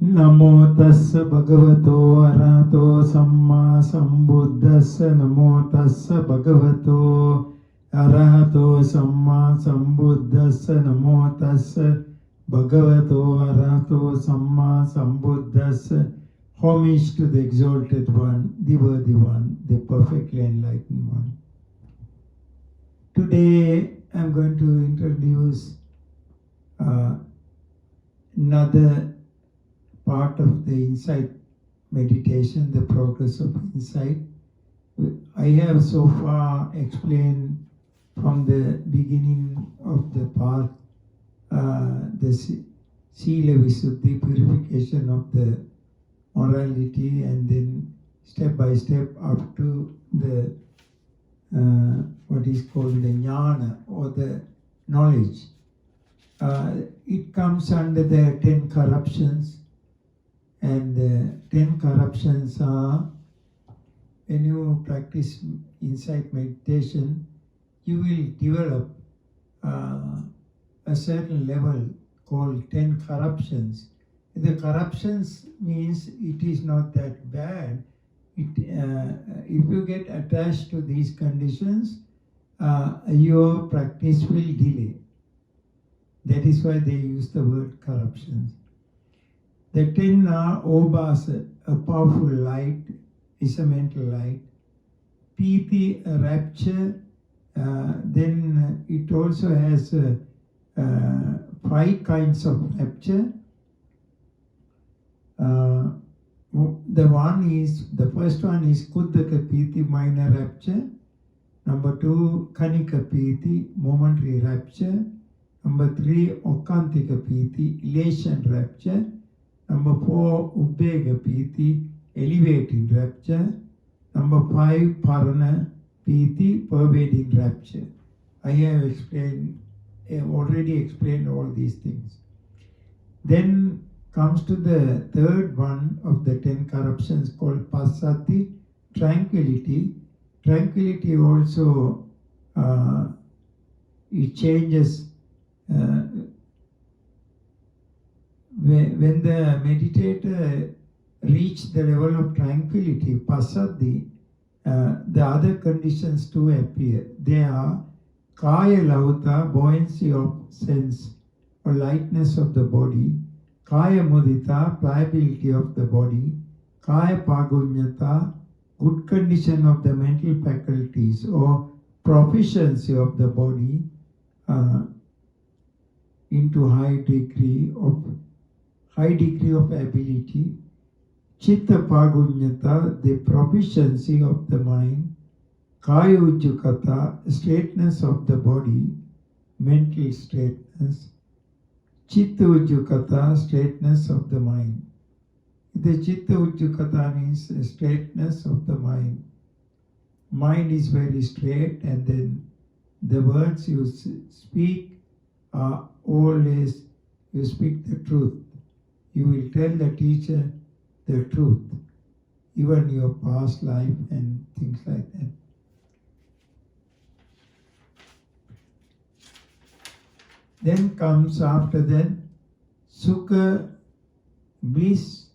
नमो तस्स भगवतो अरहतो सम्मा सम्बुद्धस्स नमो तस्स भगवतो अरहतो सम्मा सम्बुद्धस्स नमो तस्स भगवतो अरहतो सम्मा सम्बुद्धस्स. Homage to the exalted one, the worthy one, the perfectly enlightened one. Today I am going to introduce another part of the insight meditation, the progress of insight. I have so far explained from the beginning of the path the Sila Visuddhi, purification of the morality, and then step by step up to the what is called the jnana, or the knowledge. It comes under the 10 corruptions, and the 10 corruptions are, when you practice insight meditation, you will develop a certain level called 10 corruptions. The corruptions means it is not that bad. If you get attached to these conditions, your practice will delay. That is why they use the word corruptions. The 10 are obhasa, a powerful light, is a mental light. Piti, a rapture. Then it also has 5 kinds of rapture. The first one is Kuddaka Piti, minor rapture. Number 2, Kanika Piti, momentary rapture. Number 3, Okantika Piti, elation rapture. Number 4, Ubbega Piti, elevating rapture. Number 5, Parana Piti, pervading rapture. I have already explained all these things. Then comes to the third one of the 10 corruptions, called Pasati, tranquility. Tranquility also, it changes. When the meditator reaches the level of tranquility, Pasati, the other conditions too appear. They are Kaya Lauta, buoyancy of sense or lightness of the body. Kaya Mudita, pliability of the body. Kaya Pagunyata, good condition of the mental faculties or proficiency of the body into high degree of ability. Chitta Pagunyata, the proficiency of the mind. Kaya Ujjukata, straightness of the body, mental straightness. Chitta Ujjukata, straightness of the mind. The Chitta Ujjukata means straightness of the mind. Mind is very straight, and then the words you speak are always, you speak the truth. You will tell the teacher the truth, even your past life and things like that. Then comes after that Sukha, bliss.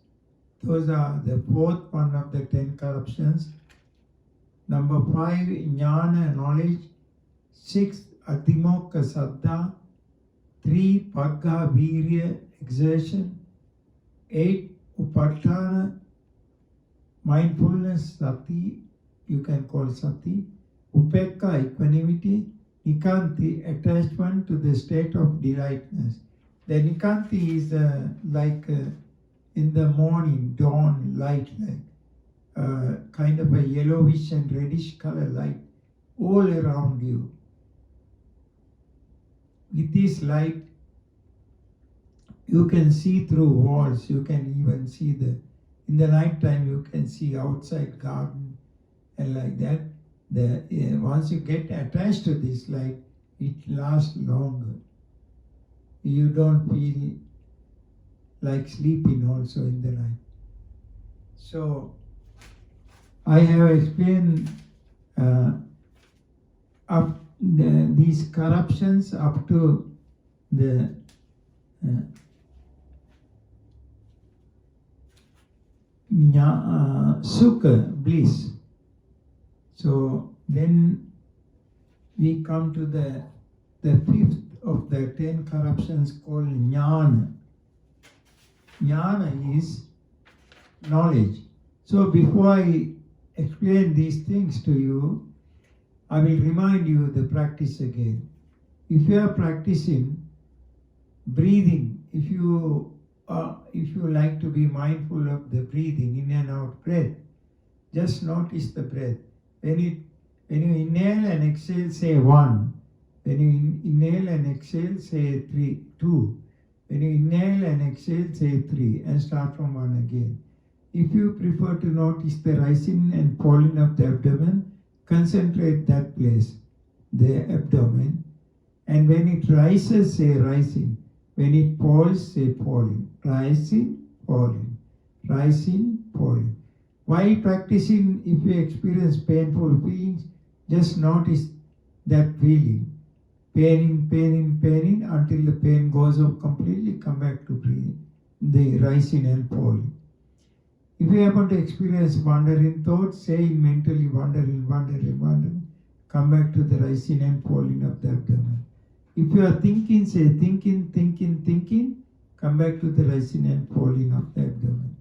Those are the fourth one of the 10 corruptions. Number 5, Jnana, knowledge. 6, Adhimokkha, Saddha. 3, Pagga, Virya, exertion. 8, Upatthana, mindfulness, Sati, you can call Sati. Upekka, equanimity. Nikanti, attachment to the state of delightness. The Nikanti is like in the morning, dawn light, like kind of a yellowish and reddish color light all around you. With this light, you can see through walls, you can even see in the night time you can see outside garden and like that. Once you get attached to this light, it lasts longer. You don't feel like sleeping also in the night. So, I have explained these corruptions up to the sukha, bliss. So then we come to the fifth of the 10 corruptions called jnana. Jnana is knowledge. So before I explain these things to you, I will remind you the practice again. If you are practicing breathing, if you like to be mindful of the breathing, in and out breath, just notice the breath. When you inhale and exhale, say 1. When you inhale and exhale, say 2. When you inhale and exhale, say 3, and start from 1 again. If you prefer to notice the rising and falling of the abdomen, concentrate that place, the abdomen. And when it rises, say rising. When it falls, say falling. Rising, falling. Rising, falling. While practicing, if you experience painful feelings, just notice that feeling. Paining, until the pain goes off completely, come back to breathing, the rising and falling. If you happen to experience wandering thoughts, say mentally wandering, come back to the rising and falling of the abdomen. If you are thinking, say thinking, come back to the rising and falling of the abdomen.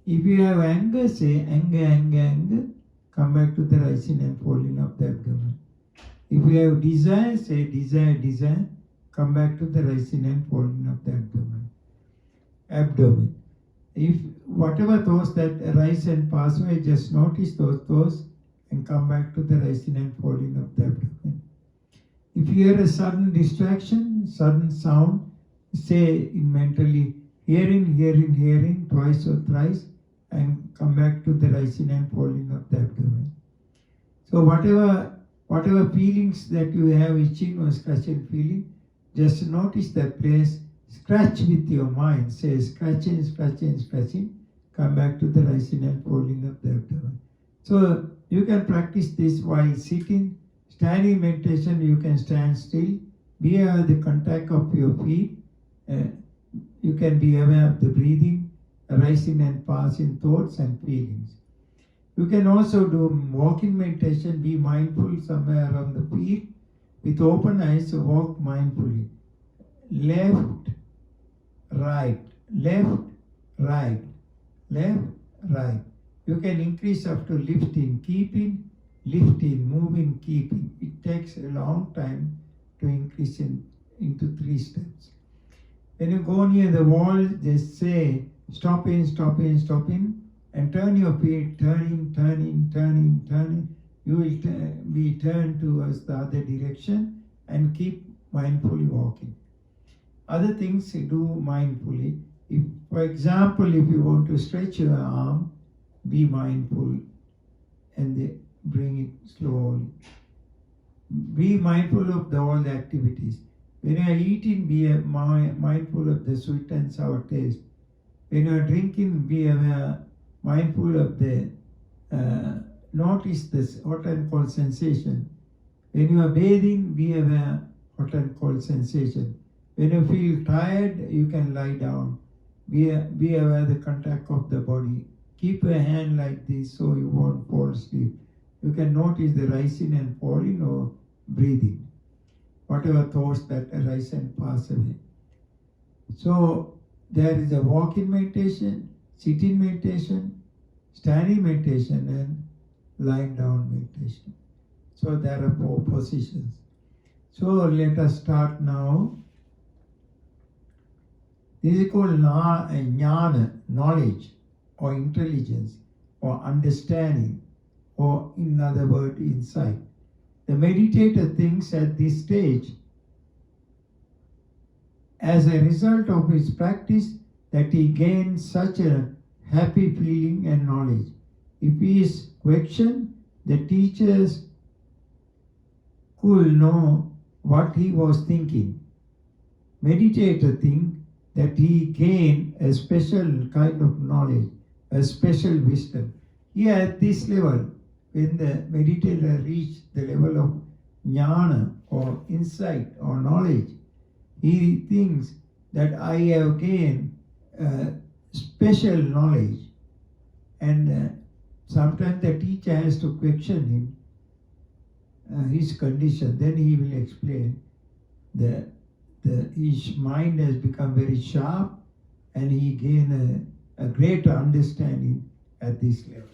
If you have anger, say anger, come back to the rising and falling of the abdomen. If you have desire, say desire, come back to the rising and falling of the abdomen. If whatever thoughts that arise and pass away, just notice those thoughts and come back to the rising and falling of the abdomen. If you hear a sudden distraction, sudden sound, say mentally hearing twice or thrice and come back to the rising and falling of the abdomen. So whatever feelings that you have, itching or scratching feeling, just notice that place, scratch with your mind, say scratching, come back to the rising and falling of the abdomen. So you can practice this while sitting. Standing meditation, you can stand still, be aware of the contact of your feet, you can be aware of the breathing, arising and passing thoughts and feelings. You can also do walking meditation, be mindful somewhere around the feet, with open eyes, walk mindfully. Left, right, left, right, left, right. You can increase up to lifting, keeping, lifting, moving, keeping. It takes a long time to increase into 3 steps. When you go near the wall, just say stop in, and turn your feet, turning. You will be turned towards the other direction and keep mindfully walking. Other things you do mindfully. If, for example, if you want to stretch your arm, be mindful and bring it slowly. Be mindful of all the activities. When you are eating, be mindful of the sweet and sour taste. When you are drinking, be mindful of the, notice this hot and cold sensation. When you are bathing, be aware hot and cold sensation. When you feel tired, you can lie down. Be aware the contact of the body. Keep your hand like this so you won't fall asleep. You can notice the rising and falling or breathing. Whatever thoughts that arise and pass away. So there is a walking meditation, sitting meditation, standing meditation, and lying down meditation. So there are 4 positions. So let us start now. This is called jnana, knowledge, or intelligence, or understanding, or in other words, insight. The meditator thinks at this stage, as a result of his practice, that he gains such a happy feeling and knowledge. If he is questioned, the teachers could know what he was thinking. Meditator thinks that he gained a special kind of knowledge, a special wisdom. Here at this level, when the meditator reaches the level of jnana or insight or knowledge, he thinks that I have gained special knowledge And sometimes the teacher has to question him, his condition. Then he will explain his mind has become very sharp, and he gained a greater understanding at this level.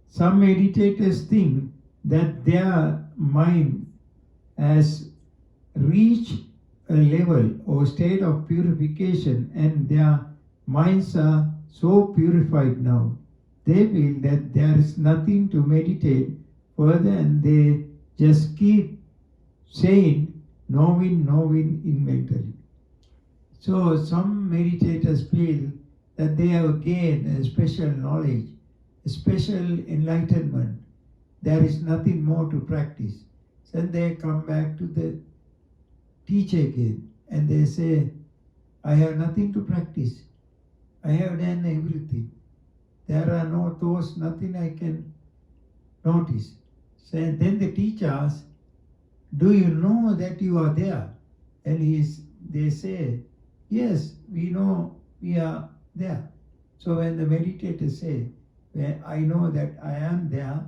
Some meditators think that their mind has reached a level or state of purification, and their minds are so purified now. They feel that there is nothing to meditate further, and they just keep saying knowing mentally. So some meditators feel that they have gained a special knowledge, a special enlightenment. There is nothing more to practice. So they come back to the teacher again and they say, I have nothing to practice. I have done everything. There are no thoughts, nothing I can notice. So then the teacher asks, do you know that you are there? And they say, yes, we know we are there. So when the meditators say, well, I know that I am there,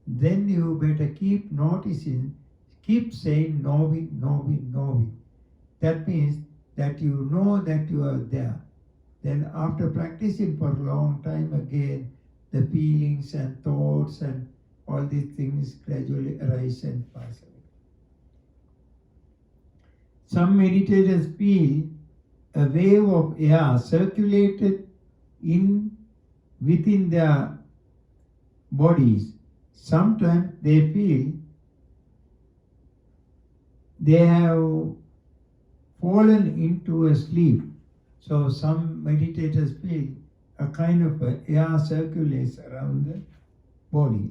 then you better keep noticing, keep saying knowing. That means that you know that you are there. Then after practicing for a long time again, the feelings and thoughts and all these things gradually arise and pass away. Some meditators feel a wave of air circulated within their bodies. Sometimes they feel they have fallen into a sleep. So some meditators feel a kind of air circulates around the body,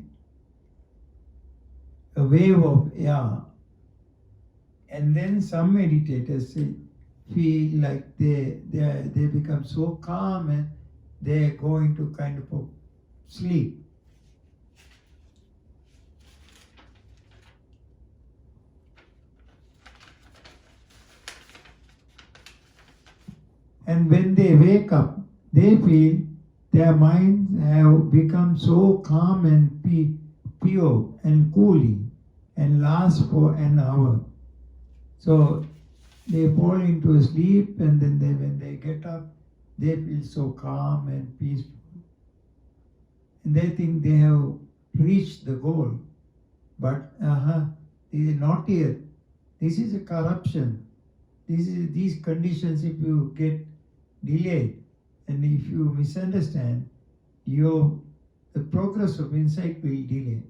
a wave of air. And then some meditators feel like they become so calm and they go into kind of a sleep. And when they wake up, they feel their minds have become so calm and pure and cooling and last for an hour. So they fall into a sleep, and then when they get up, they feel so calm and peaceful. And they think they have reached the goal. But it is not yet. This is a corruption. These conditions, if you get delayed and if you misunderstand, the progress of insight will delay.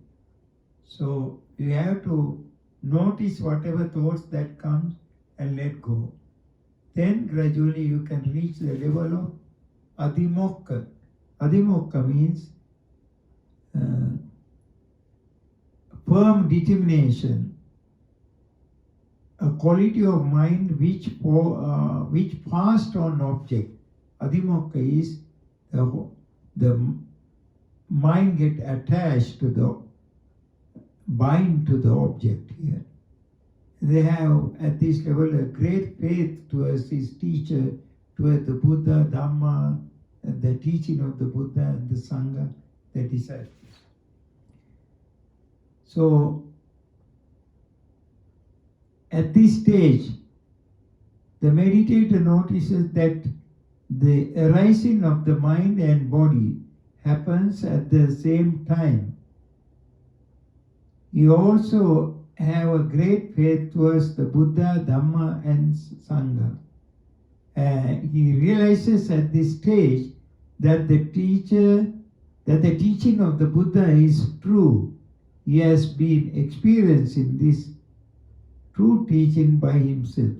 So you have to notice whatever thoughts that comes and let go. Then gradually you can reach the level of adhimokha. Adhimokha means firm determination, a quality of mind which passed on object. Adhimokha is the mind get attached to bind to the object here. They have at this level a great faith towards his teacher, towards the Buddha, Dhamma, and the teaching of the Buddha and the Sangha, the disciples. So at this stage, the meditator notices that the arising of the mind and body happens at the same time. He also have a great faith towards the Buddha, Dhamma and Sangha. He realizes at this stage that the teaching of the Buddha is true. He has been experiencing this true teaching by himself.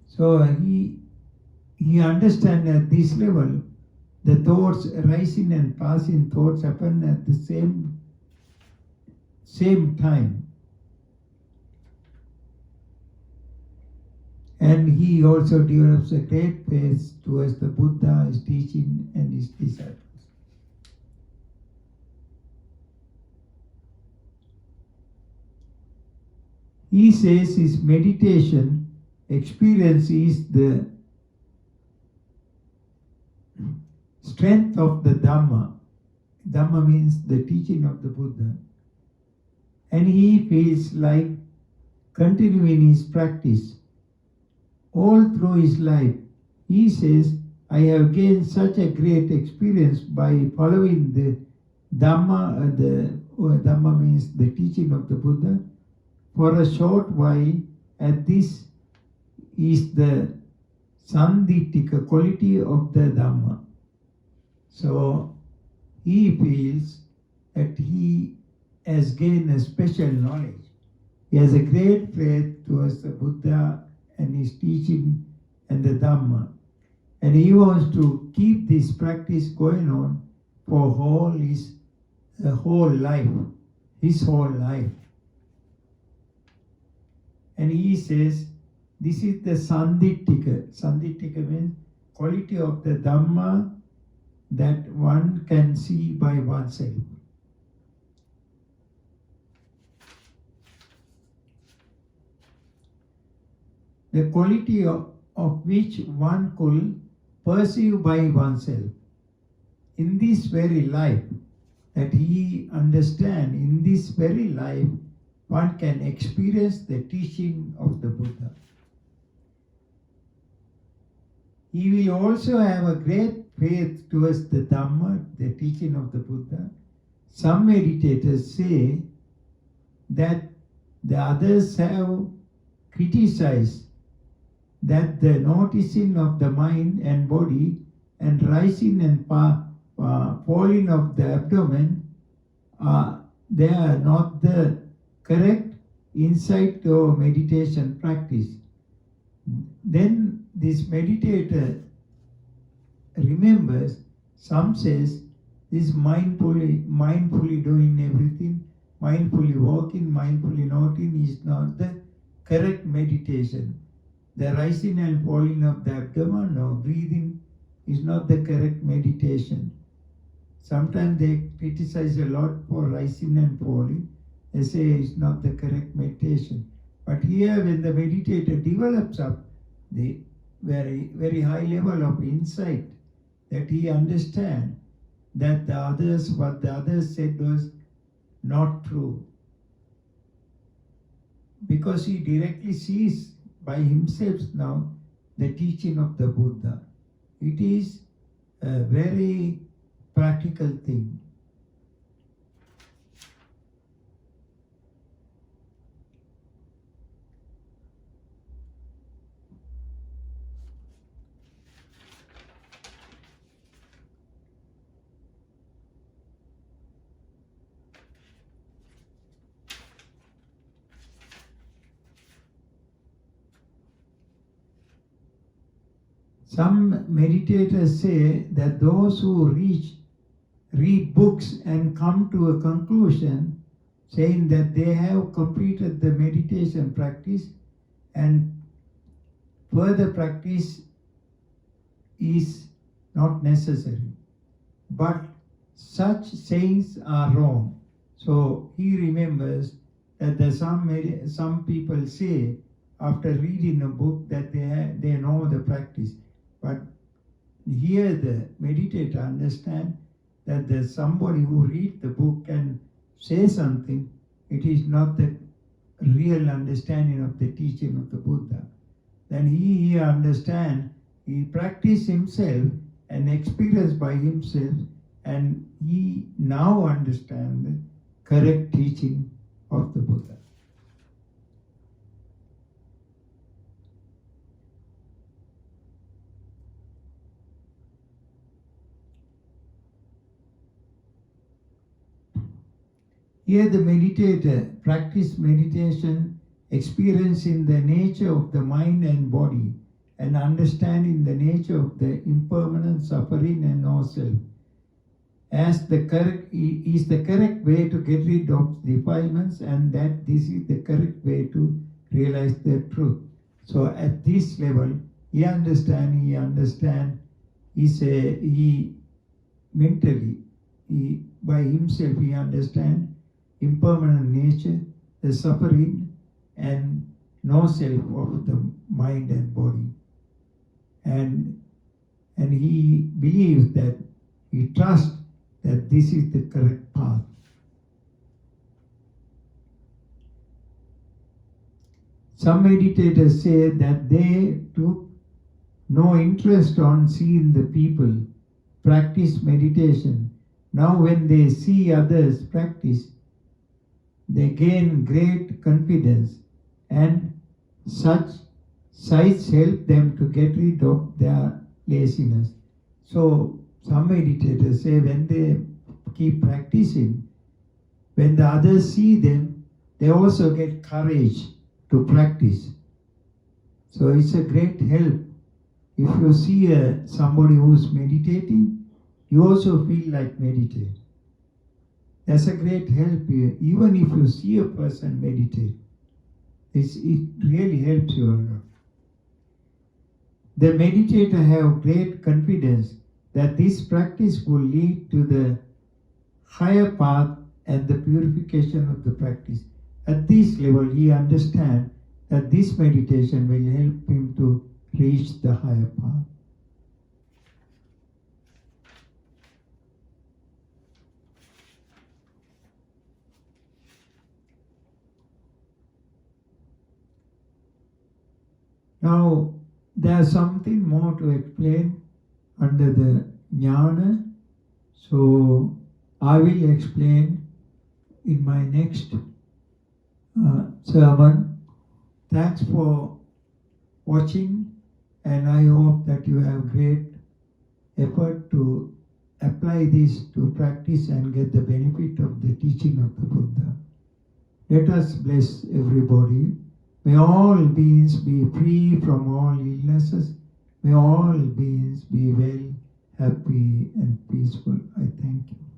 So he understands at this level the thoughts arising and passing thoughts happen at the same time. And he also develops a great faith towards the Buddha, his teaching and his disciples. He says his meditation experience is the strength of the Dhamma. Dhamma means the teaching of the Buddha. And he feels like continuing his practice all through his life. He says, I have gained such a great experience by following the Dhamma. Dhamma means the teaching of the Buddha for a short while, and this is the Sandittika quality of the Dhamma. So he feels that he has gained a special knowledge. He has a great faith towards the Buddha and his teaching and the Dhamma. And he wants to keep this practice going on for his whole life. And he says, this is the Sandittika. Sandittika means quality of the Dhamma that one can see by oneself. The quality of which one could perceive by oneself. In this very life, that he understands, in this very life, one can experience the teaching of the Buddha. He will also have a great faith towards the Dhamma, the teaching of the Buddha. Some meditators say that the others have criticized that the noticing of the mind and body and rising and falling of the abdomen, they are not the correct insight or meditation practice. Then this meditator remembers, some says, this mindfully doing everything, mindfully walking, mindfully noting is not the correct meditation. The rising and falling of the abdomen or breathing is not the correct meditation. Sometimes they criticize a lot for rising and falling. They say it's not the correct meditation. But here when the meditator develops up the very, very high level of insight, that he understands that what the others said was not true. Because he directly sees by himself now the teaching of the Buddha. It is a very practical thing. Some meditators say that those who read books and come to a conclusion saying that they have completed the meditation practice and further practice is not necessary. But such sayings are wrong. So he remembers that some people say after reading a book that they know the practice. But here the meditator understands that there's somebody who reads the book and say something. It is not the real understanding of the teaching of the Buddha. Then he understands, he practices himself and experience by himself, and he now understands the correct teaching of the Buddha. Here the meditator practice meditation, experiencing the nature of the mind and body, and understanding the nature of the impermanent suffering and no self, is the correct way to get rid of defilements, and that this is the correct way to realize the truth. So at this level, he understands, he mentally, by himself he understands impermanent nature, the suffering, and no self of the mind and body. And he believes that, he trusts that this is the correct path. Some meditators say that they took no interest on seeing the people practice meditation. Now when they see others practice, they gain great confidence, and such sights help them to get rid of their laziness. So some meditators say when they keep practicing, when the others see them, they also get courage to practice. So it's a great help. If you see somebody who's meditating, you also feel like meditating. That's a great help here. Even if you see a person meditate, it really helps you a lot. The meditator have great confidence that this practice will lead to the higher path and the purification of the practice. At this level, he understands that this meditation will help him to reach the higher path. Now, there's something more to explain under the jnana, so I will explain in my next sermon. Thanks for watching, and I hope that you have great effort to apply this to practice and get the benefit of the teaching of the Buddha. Let us bless everybody. May all beings be free from all illnesses. May all beings be well, happy and peaceful. I thank you.